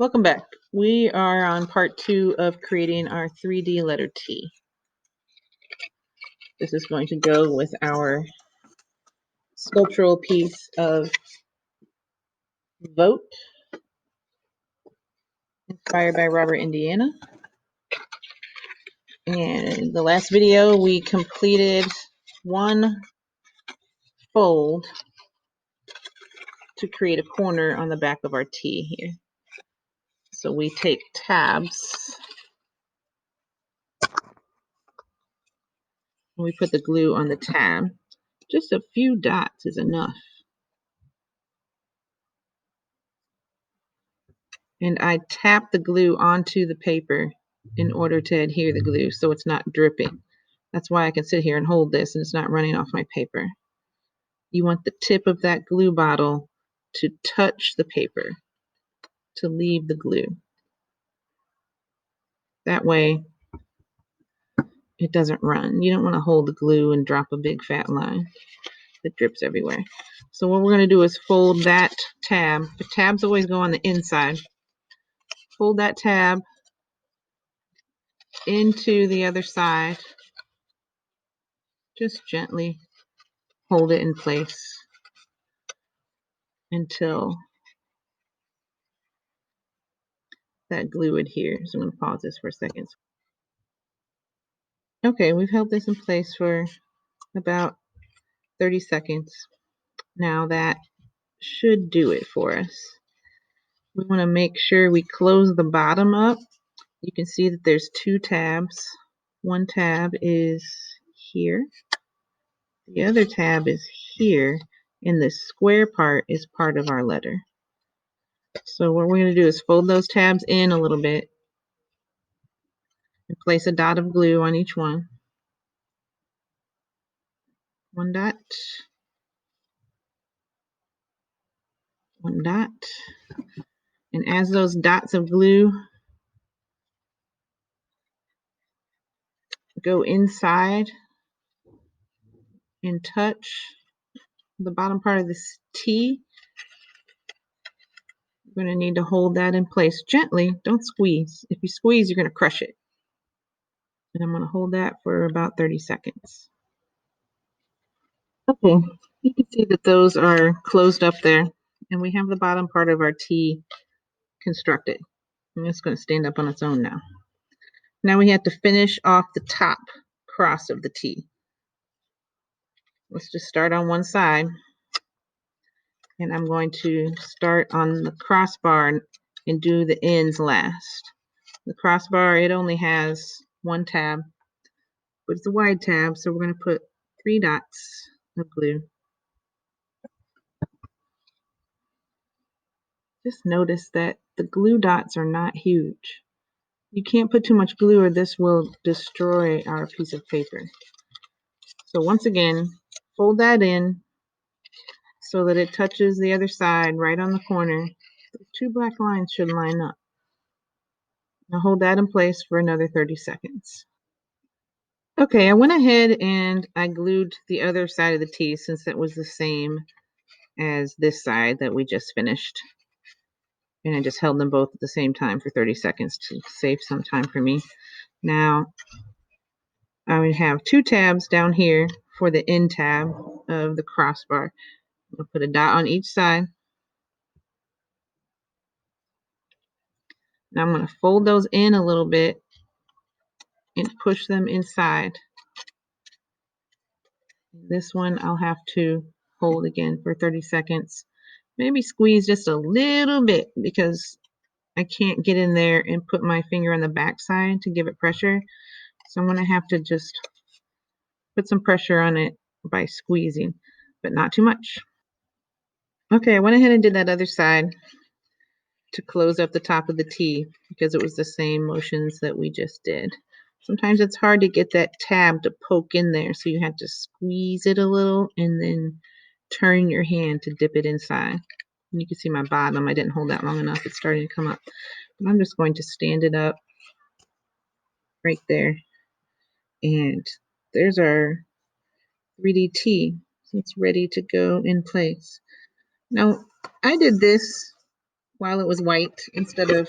Welcome back. We are on part 2 of creating our 3D letter T. This is going to go with our sculptural piece of Vote, inspired by Robert Indiana. And in the last video, we completed one fold to create a corner on the back of our T here. So we take tabs, and we put the glue on the tab. Just a few dots is enough. And I tap the glue onto the paper in order to adhere the glue so it's not dripping. That's why I can sit here and hold this and it's not running off my paper. You want the tip of that glue bottle to touch the paper to leave the glue. That way it doesn't run. You don't want to hold the glue and drop a big fat line that drips everywhere. So what we're going to do is fold that tab. The tabs always go on the inside. Fold that tab into the other side. Just gently hold it in place until that glue adheres. I'm going to pause this for a second. Okay, we've held this in place for about 30 seconds. Now that should do it for us. We want to make sure we close the bottom up. You can see that there's two tabs. One tab is here. The other tab is here. And the square part is part of our letter. So what we're going to do is fold those tabs in a little bit and place a dot of glue on each one. One dot. One dot. And as those dots of glue go inside and touch the bottom part of this T, you're going to need to hold that in place gently. Don't squeeze. If you squeeze, you're going to crush it. And I'm going to hold that for about 30 seconds. Okay, you can see that those are closed up there. And we have the bottom part of our T constructed. And it's going to stand up on its own now. Now we have to finish off the top cross of the T. Let's just start on one side. And I'm going to start on the crossbar and do the ends last. The crossbar, it only has one tab, but it's a wide tab, so we're going to put 3 dots of glue. Just notice that the glue dots are not huge. You can't put too much glue or this will destroy our piece of paper. So once again, fold that in so that it touches the other side right on the corner. The 2 black lines should line up. Now hold that in place for another 30 seconds. Okay, I went ahead and I glued the other side of the T since it was the same as this side that we just finished. And I just held them both at the same time for 30 seconds to save some time for me. Now, I would have 2 tabs down here for the end tab of the crossbar. I'll put a dot on each side. Now I'm going to fold those in a little bit and push them inside. This one I'll have to hold again for 30 seconds. Maybe squeeze just a little bit because I can't get in there and put my finger on the back side to give it pressure. So I'm going to have to just put some pressure on it by squeezing, but not too much. Okay, I went ahead and did that other side to close up the top of the T because it was the same motions that we just did. Sometimes it's hard to get that tab to poke in there, so you have to squeeze it a little and then turn your hand to dip it inside. And you can see my bottom. I didn't hold that long enough. It's starting to come up. But I'm just going to stand it up right there. And there's our 3D T. So it's ready to go in place. Now, I did this while it was white instead of